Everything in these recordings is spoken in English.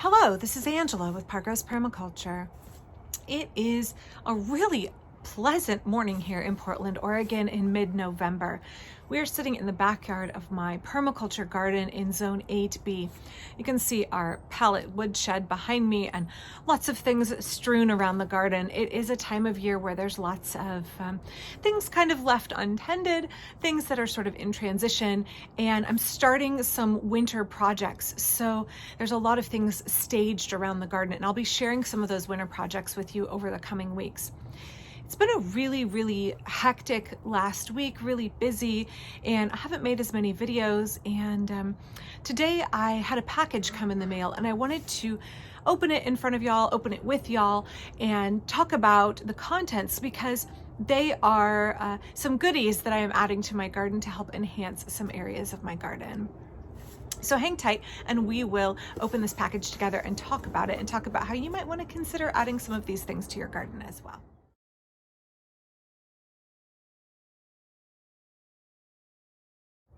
Hello, this is Angela with Parker's Permaculture. It is a really pleasant morning here in Portland, Oregon in mid-November. We are sitting in the backyard of my permaculture garden in zone 8B. You can see our pallet woodshed behind me and lots of things strewn around the garden. It is a time of year where there's lots of things kind of left untended, things that are sort of in transition, and I'm starting some winter projects. So there's a lot of things staged around the garden, and I'll be sharing some of those winter projects with you over the coming weeks. It's been a really hectic last week, really busy, and I haven't made as many videos. And today I had a package come in the mail and I wanted to open it in front of y'all, open it with y'all, and talk about the contents because they are some goodies that I am adding to my garden to help enhance some areas of my garden. So hang tight and we will open this package together and talk about it and talk about how you might want to consider adding some of these things to your garden as well.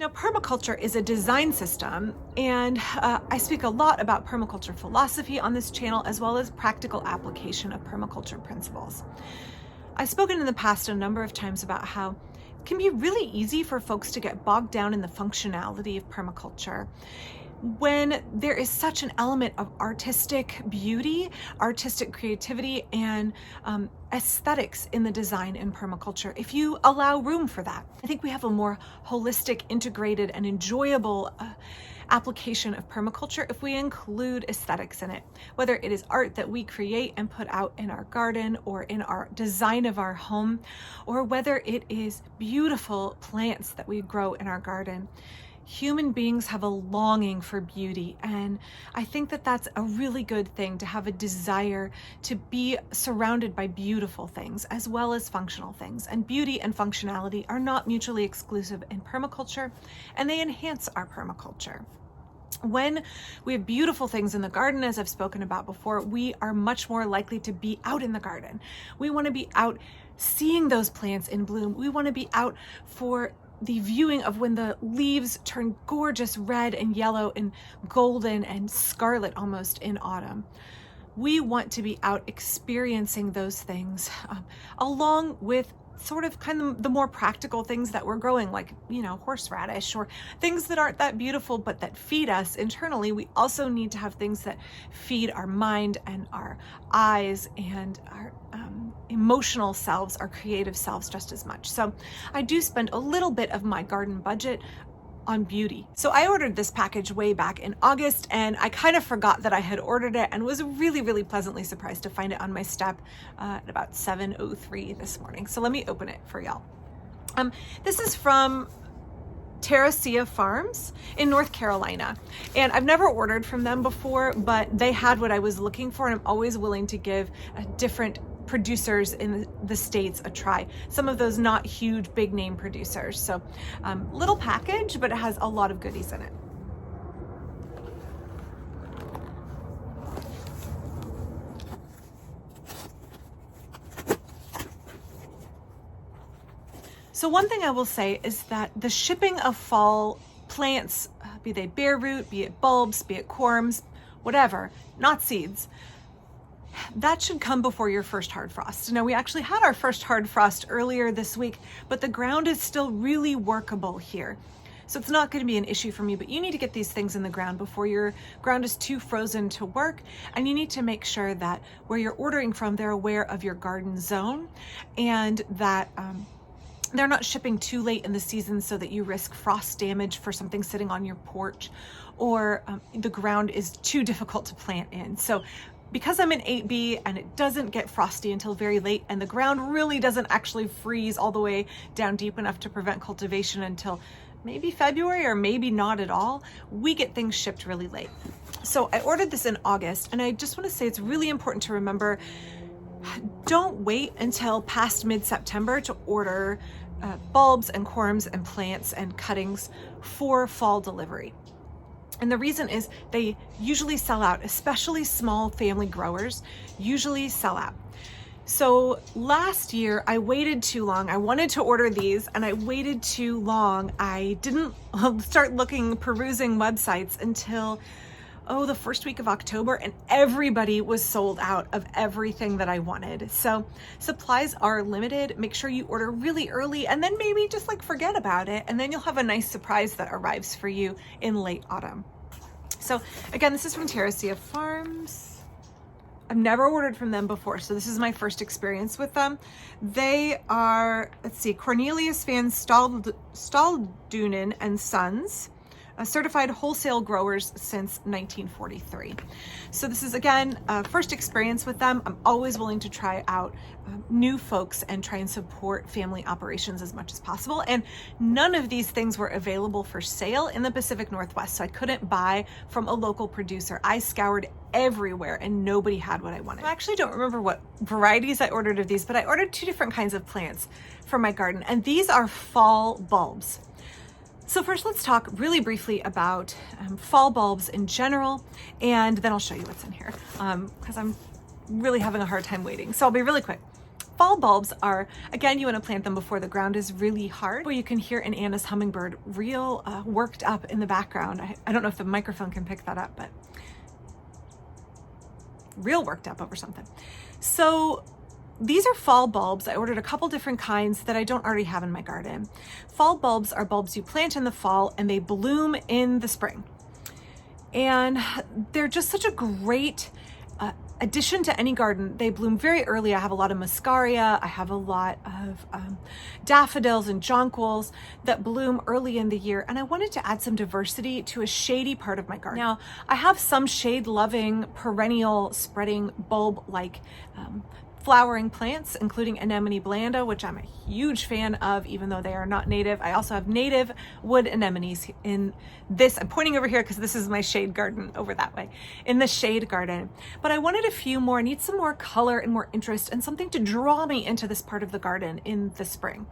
Now, permaculture is a design system, and I speak a lot about permaculture philosophy on this channel, as well as practical application of permaculture principles. I've spoken in the past a number of times about how it can be really easy for folks to get bogged down in the functionality of permaculture when there is such an element of artistic beauty, artistic creativity, and aesthetics in the design in permaculture, if you allow room for that. I think we have a more holistic, integrated, and enjoyable application of permaculture if we include aesthetics in it, whether it is art that we create and put out in our garden or in our design of our home, or whether it is beautiful plants that we grow in our garden. Human beings have a longing for beauty, and I think that that's a really good thing, to have a desire to be surrounded by beautiful things as well as functional things. And beauty and functionality are not mutually exclusive in permaculture, and they enhance our permaculture. When we have beautiful things in the garden, as I've spoken about before, we are much more likely to be out in the garden. We want to be out seeing those plants in bloom. We want to be out for the viewing of when the leaves turn gorgeous red and yellow and golden and scarlet almost in autumn. We want to be out experiencing those things along with sort of kind of the more practical things that we're growing, like, horseradish or things that aren't that beautiful but that feed us internally. We also need to have things that feed our mind and our eyes and our emotional selves, our creative selves just as much. So I do spend a little bit of my garden budget on beauty. So I ordered this package way back in August, and I kind of forgot that I had ordered it and was really pleasantly surprised to find it on my step at about 7:03 this morning. So let me open it for y'all. This is from Terracea Farms in North Carolina, and I've never ordered from them before, but they had what I was looking for, and I'm always willing to give different producers in the States a try. Some of those not huge big name producers. So little package, but it has a lot of goodies in it. So one thing I will say is that the shipping of fall plants, be they bare root, be it bulbs, be it corms, whatever, not seeds, that should come before your first hard frost. Now, we actually had our first hard frost earlier this week, but the ground is still really workable here. So it's not going to be an issue for me, but you need to get these things in the ground before your ground is too frozen to work. And you need to make sure that where you're ordering from, they're aware of your garden zone, and that they're not shipping too late in the season so that you risk frost damage for something sitting on your porch, or the ground is too difficult to plant in. So because I'm in 8B and it doesn't get frosty until very late, and the ground really doesn't actually freeze all the way down deep enough to prevent cultivation until maybe February or maybe not at all, we get things shipped really late. So I ordered this in August, and I just want to say it's really important to remember, don't wait until past mid-September to order bulbs and corms and plants and cuttings for fall delivery. And the reason is they usually sell out, especially small family growers usually sell out. So last year I waited too long. I wanted to order these and I waited too long. I didn't start perusing websites until the first week of October, and everybody was sold out of everything that I wanted. So supplies are limited. Make sure you order really early, and then maybe just like forget about it, and then you'll have a nice surprise that arrives for you in late autumn. So again, this is from Terracea Farms. I've never ordered from them before, so this is my first experience with them. They are, let's see, Cornelius van Staldunen and Sons, certified wholesale growers since 1943. So this is, again, first experience with them. I'm always willing to try out new folks and try and support family operations as much as possible. And none of these things were available for sale in the Pacific Northwest, so I couldn't buy from a local producer. I scoured everywhere and nobody had what I wanted. I actually don't remember what varieties I ordered of these, but I ordered 2 different kinds of plants for my garden, and these are fall bulbs. So first, let's talk really briefly about fall bulbs in general, and then I'll show you what's in here because I'm really having a hard time waiting. So I'll be really quick. Fall bulbs are, again, you want to plant them before the ground is really hard. Well, you can hear an Anna's hummingbird real worked up in the background. I don't know if the microphone can pick that up, but real worked up over something. So these are fall bulbs. I ordered a couple different kinds that I don't already have in my garden. Fall bulbs are bulbs you plant in the fall and they bloom in the spring. And they're just such a great addition to any garden. They bloom very early. I have a lot of muscaria. I have a lot of daffodils and jonquils that bloom early in the year. And I wanted to add some diversity to a shady part of my garden. Now, I have some shade-loving, perennial spreading bulb-like flowering plants, including Anemone blanda, which I'm a huge fan of, even though they are not native. I also have native wood anemones in this. I'm pointing over here because this is my shade garden over that way, in the shade garden. But I wanted a few more. I need some more color and more interest and something to draw me into this part of the garden in the spring.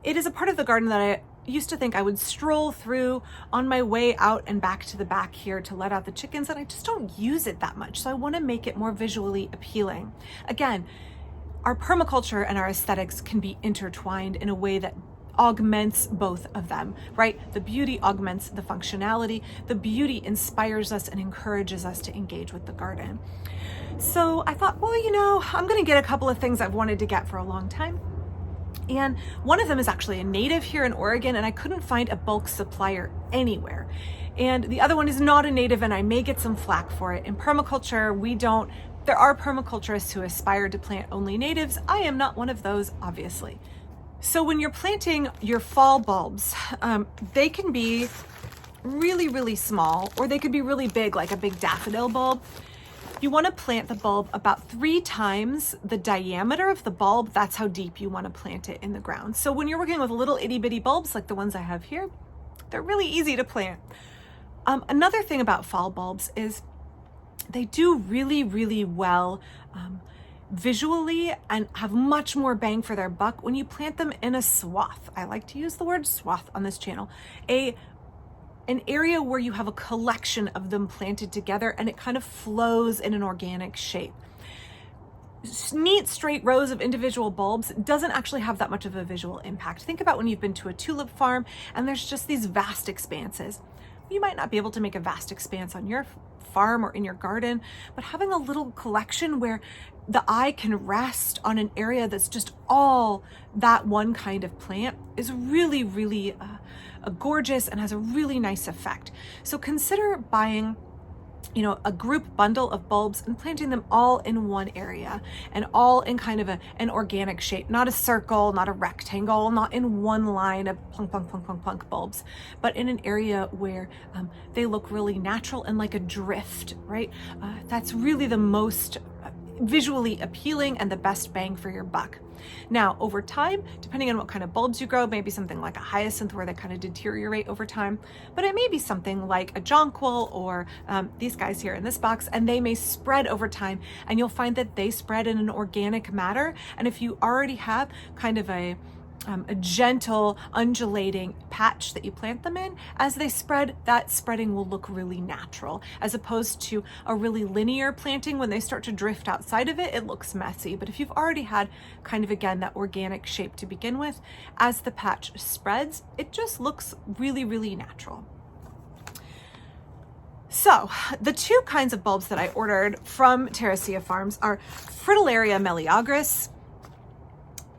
It is a part of the garden that I used to think I would stroll through on my way out and back to the back here to let out the chickens, and I just don't use it that much. So I want to make it more visually appealing. Again, our permaculture and our aesthetics can be intertwined in a way that augments both of them, right? The beauty augments the functionality. The beauty inspires us and encourages us to engage with the garden. So I thought, well, I'm going to get a couple of things I've wanted to get for a long time. And one of them is actually a native here in Oregon, and I couldn't find a bulk supplier anywhere. And the other one is not a native, and I may get some flack for it. In permaculture, there are permaculturists who aspire to plant only natives. I am not one of those, obviously. So when you're planting your fall bulbs, they can be really, really small, or they could be really big, like a big daffodil bulb. You want to plant the bulb about 3 times the diameter of the bulb. That's how deep you want to plant it in the ground. So when you're working with little itty bitty bulbs like the ones I have here, they're really easy to plant. Another thing about fall bulbs is they do really, really well visually and have much more bang for their buck when you plant them in a swath. I like to use the word swath on this channel. An area where you have a collection of them planted together and it kind of flows in an organic shape. Neat straight rows of individual bulbs doesn't actually have that much of a visual impact. Think about when you've been to a tulip farm and there's just these vast expanses. You might not be able to make a vast expanse on your farm or in your garden, but having a little collection where the eye can rest on an area that's just all that one kind of plant is really, really gorgeous and has a really nice effect. So consider buying a group bundle of bulbs and planting them all in one area and all in kind of an organic shape, not a circle, not a rectangle, not in one line of plunk, plunk, plunk, plunk, plunk bulbs, but in an area where they look really natural and like a drift, right? That's really the most visually appealing and the best bang for your buck. Now, over time, depending on what kind of bulbs you grow, maybe something like a hyacinth where they kind of deteriorate over time, but it may be something like a jonquil or these guys here in this box, and they may spread over time, and you'll find that they spread in an organic manner. And if you already have kind of a gentle undulating patch that you plant them in, as they spread, that spreading will look really natural, as opposed to a really linear planting. When they start to drift outside of it, it looks messy. But if you've already had kind of, again, that organic shape to begin with, as the patch spreads, it just looks really, really natural. So the two kinds of bulbs that I ordered from Terracea Farms are Fritillaria meleagris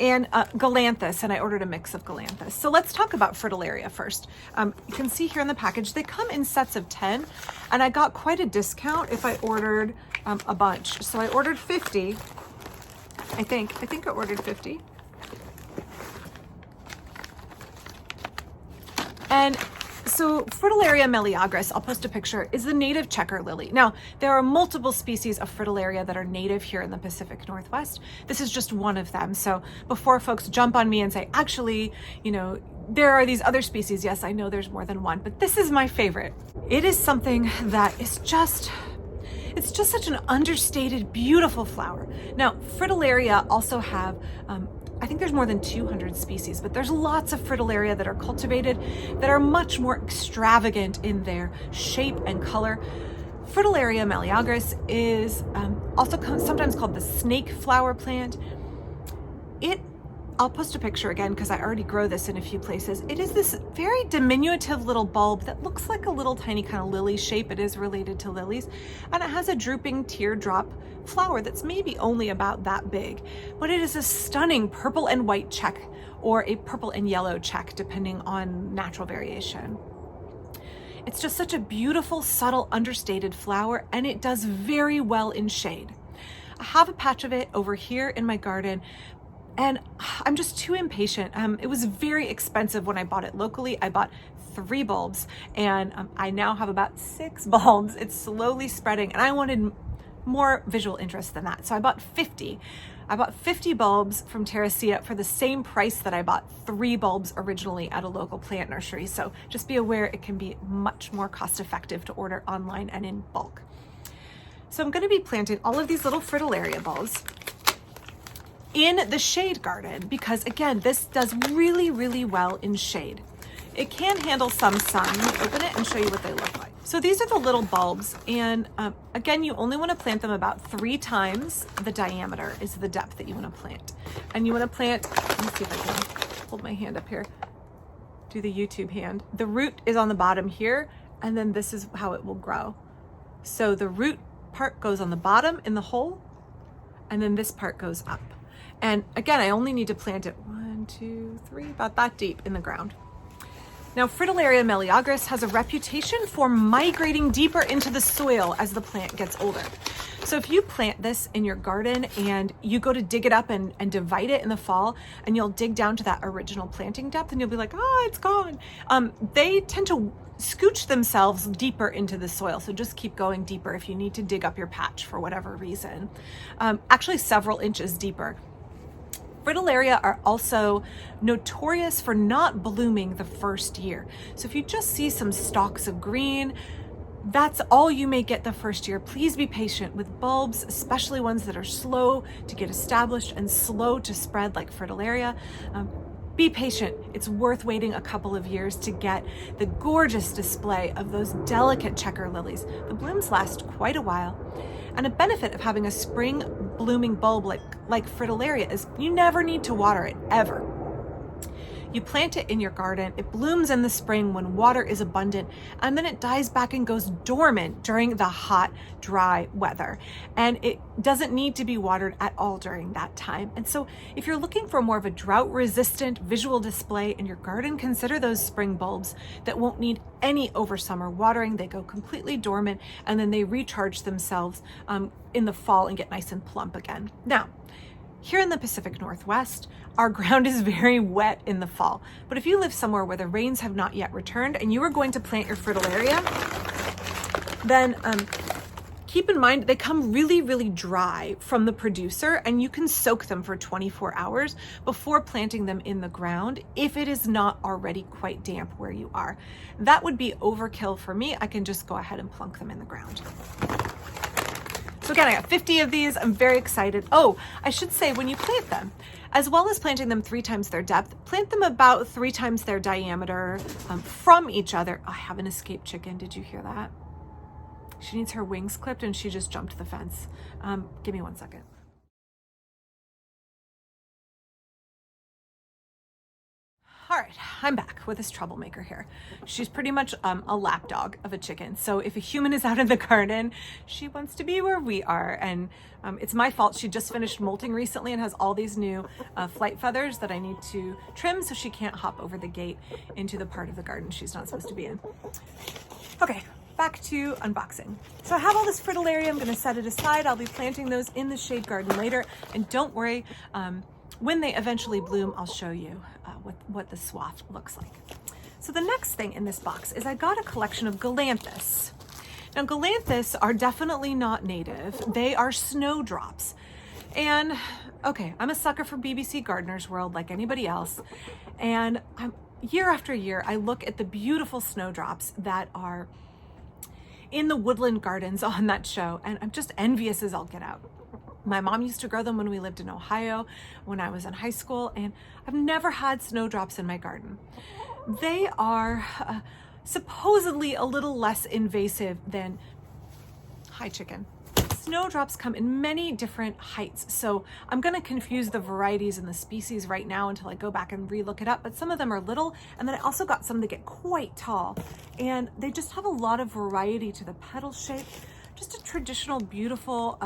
and Galanthus, and I ordered a mix of Galanthus. So let's talk about Fritillaria first. You can see here in the package, they come in sets of 10, and I got quite a discount if I ordered a bunch. So I ordered 50, I think I ordered 50. And so Fritillaria meleagris, I'll post a picture, is the native checker lily. Now, there are multiple species of Fritillaria that are native here in the Pacific Northwest. This is just one of them. So before folks jump on me and say, actually, you know, there are these other species. Yes, I know there's more than one, but this is my favorite. It is something that is it's just such an understated, beautiful flower. Now, Fritillaria also have, I think there's more than 200 species, but there's lots of Fritillaria that are cultivated that are much more extravagant in their shape and color. Fritillaria meleagris is also sometimes called the snake flower plant. I'll post a picture again because I already grow this in a few places. It is this very diminutive little bulb that looks like a little tiny kind of lily shape. It is related to lilies, and it has a drooping teardrop flower that's maybe only about that big, but it is a stunning purple and white check, or a purple and yellow check, depending on natural variation. It's just such a beautiful, subtle, understated flower, and it does very well in shade. I have a patch of it over here in my garden, and I'm just too impatient. It was very expensive when I bought it locally. I bought 3 bulbs, and I now have about 6 bulbs. It's slowly spreading, and I wanted more visual interest than that. So I bought 50. I bought 50 bulbs from Terracea for the same price that I bought 3 bulbs originally at a local plant nursery. So just be aware it can be much more cost effective to order online and in bulk. So I'm going to be planting all of these little Fritillaria bulbs in the shade garden because, again, this does really, really well in shade. It can handle some sun. Let me open it and show you what they look like. So these are the little bulbs, and again, you only want to plant them about 3 times the diameter is the depth that you want to plant. And you want to plant, let me see if I can hold my hand up here, do the YouTube hand. The root is on the bottom here, and then this is how it will grow. So the root part goes on the bottom in the hole, and then this part goes up. And again, I only need to plant it 1, 2, 3, about that deep in the ground. Now, Fritillaria meleagris has a reputation for migrating deeper into the soil as the plant gets older. So if you plant this in your garden and you go to dig it up and divide it in the fall, and you'll dig down to that original planting depth and you'll be like, oh, it's gone. They tend to scooch themselves deeper into the soil. So just keep going deeper if you need to dig up your patch for whatever reason. Actually, several inches deeper. Fritillaria are also notorious for not blooming the first year. So if you just see some stalks of green, that's all you may get the first year. Please be patient with bulbs, especially ones that are slow to get established and slow to spread like Fritillaria. Be patient. It's worth waiting a couple of years to get the gorgeous display of those delicate checker lilies. The blooms last quite a while. And a benefit of having a spring blooming bulb like Fritillaria is you never need to water it, ever. You plant it in your garden, it blooms in the spring when water is abundant, and then it dies back and goes dormant during the hot, dry weather. And it doesn't need to be watered at all during that time. And so if you're looking for more of a drought-resistant visual display in your garden, consider those spring bulbs that won't need any over summer watering. They go completely dormant, and then they recharge themselves in the fall and get nice and plump again. Now, here in the Pacific Northwest, our ground is very wet in the fall. But if you live somewhere where the rains have not yet returned and you are going to plant your Fritillaria, then keep in mind they come really, really dry from the producer, and you can soak them for 24 hours before planting them in the ground if it is not already quite damp where you are. That would be overkill for me. I can just go ahead and plunk them in the ground. So again, I got 50 of these. I'm very excited. Oh, I should say, when you plant them, as well as planting them 3 times their depth, plant them about 3 times their diameter from each other. I have an escaped chicken. Did you hear that? She needs her wings clipped and she just jumped the fence. Give me 1 second. All right, I'm back with this troublemaker here. She's pretty much a lapdog of a chicken. So if a human is out in the garden, she wants to be where we are. And it's my fault. She just finished molting recently and has all these new flight feathers that I need to trim so she can't hop over the gate into the part of the garden she's not supposed to be in. Okay, back to unboxing. So I have all this Fritillaria. I'm gonna set it aside. I'll be planting those in the shade garden later. And don't worry, when they eventually bloom, I'll show you what the swath looks like. So the next thing in this box is I got a collection of Galanthus. Now Galanthus are definitely not native. They are snowdrops. And okay, I'm a sucker for BBC Gardener's World like anybody else. And year after year, I look at the beautiful snowdrops that are in the woodland gardens on that show, and I'm just envious as all get out. My mom used to grow them when we lived in Ohio, when I was in high school, and I've never had snowdrops in my garden. They are supposedly a little less invasive than, hi chicken. Snowdrops come in many different heights, so I'm gonna confuse the varieties and the species right now until I go back and relook it up, but some of them are little, and then I also got some that get quite tall, and they just have a lot of variety to the petal shape. Just a traditional, beautiful,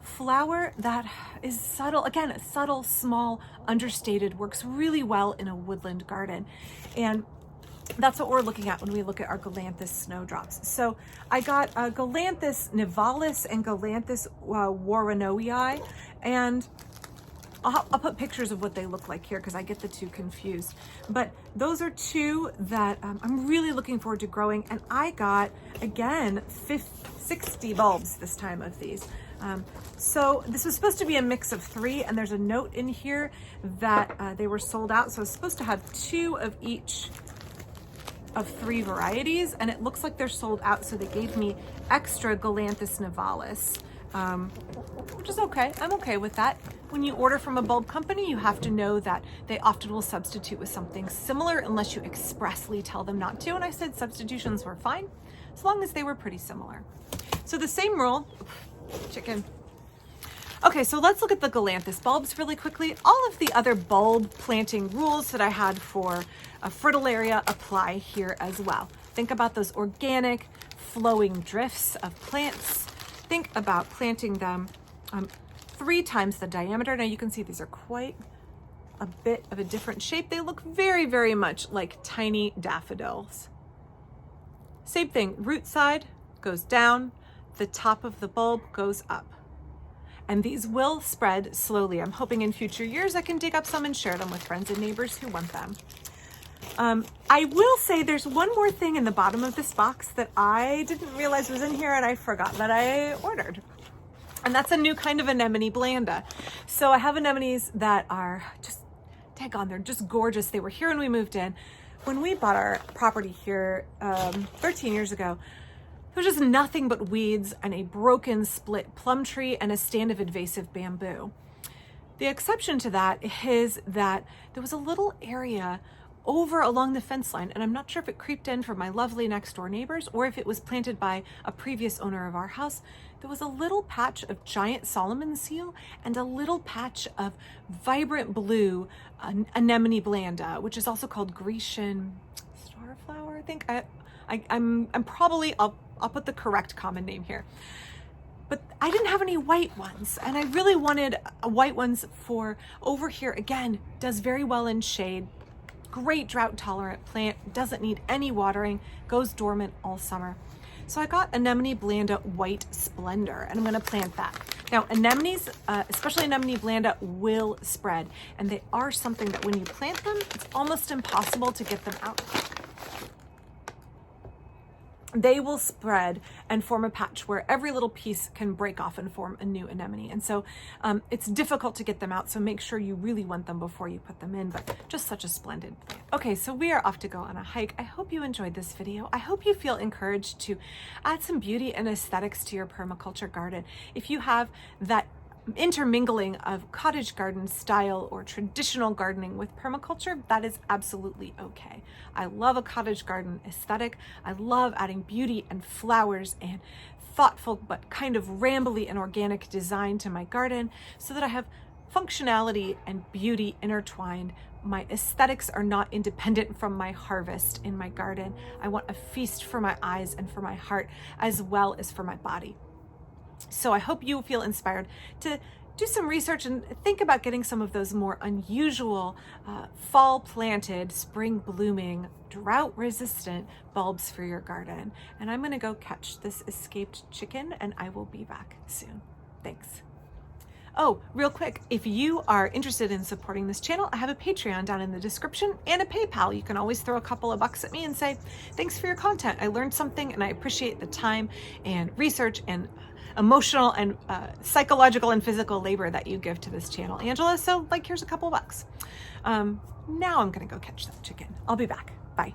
flower that is subtle, again, subtle, small, understated, works really well in a woodland garden. And that's what we're looking at when we look at our Galanthus snowdrops. So I got Galanthus nivalis and Galanthus warrenoi, and I'll put pictures of what they look like here because I get the two confused. But those are two that I'm really looking forward to growing. And I got, again, 60 bulbs this time of these. So this was supposed to be a mix of 3, and there's a note in here that they were sold out. So I was supposed to have 2 of each of 3 varieties, and it looks like they're sold out. So they gave me extra Galanthus nivalis, which is okay. I'm okay with that. When you order from a bulb company, you have to know that they often will substitute with something similar unless you expressly tell them not to. And I said substitutions were fine, as long as they were pretty similar. So the same rule, chicken. Okay, so let's look at the Galanthus bulbs really quickly. All of the other bulb planting rules that I had for a Fritillaria apply here as well. Think about those organic flowing drifts of plants. Think about planting them 3 times the diameter. Now you can see these are quite a bit of a different shape. They look very, very much like tiny daffodils. Same thing, root side goes down, the top of the bulb goes up. And these will spread slowly. I'm hoping in future years I can dig up some and share them with friends and neighbors who want them. I will say there's one more thing in the bottom of this box that I didn't realize was in here and I forgot that I ordered. And that's a new kind of anemone blanda. So I have anemones that are just, daggone, they're just gorgeous. They were here when we moved in. When we bought our property here 13 years ago, there's just nothing but weeds and a broken split plum tree and a stand of invasive bamboo. The exception to that is that there was a little area over along the fence line, and I'm not sure if it creeped in from my lovely next door neighbors or if it was planted by a previous owner of our house. There was a little patch of giant Solomon seal and a little patch of vibrant blue anemone blanda, which is also called Grecian starflower, I think. I'm probably, I'll put the correct common name here. But I didn't have any white ones, and I really wanted white ones for over here. Again, does very well in shade, great drought tolerant plant, doesn't need any watering, goes dormant all summer. So I got Anemone Blanda White Splendor, and I'm gonna plant that. Now, anemones, especially Anemone Blanda, will spread, and they are something that when you plant them, it's almost impossible to get them out. They will spread and form a patch where every little piece can break off and form a new anemone. And so it's difficult to get them out, so make sure you really want them before you put them in, but just such a splendid plant. Okay, so we are off to go on a hike. I hope you enjoyed this video. I hope you feel encouraged to add some beauty and aesthetics to your permaculture garden. If you have that intermingling of cottage garden style or traditional gardening with permaculture, that is absolutely okay. I love a cottage garden aesthetic. I love adding beauty and flowers and thoughtful but kind of rambly and organic design to my garden so that I have functionality and beauty intertwined. My aesthetics are not independent from my harvest in my garden. I want a feast for my eyes and for my heart, as well as for my body. So I hope you feel inspired to do some research and think about getting some of those more unusual fall planted, spring blooming, drought resistant bulbs for your garden. And I'm gonna go catch this escaped chicken and I will be back soon. Thanks. Oh, real quick, if you are interested in supporting this channel, I have a Patreon down in the description and a PayPal. You can always throw a couple of bucks at me and say, thanks for your content. I learned something and I appreciate the time and research and emotional and psychological and physical labor that you give to this channel, Angela. So here's a couple of bucks. Now I'm gonna go catch that chicken. I'll be back. Bye.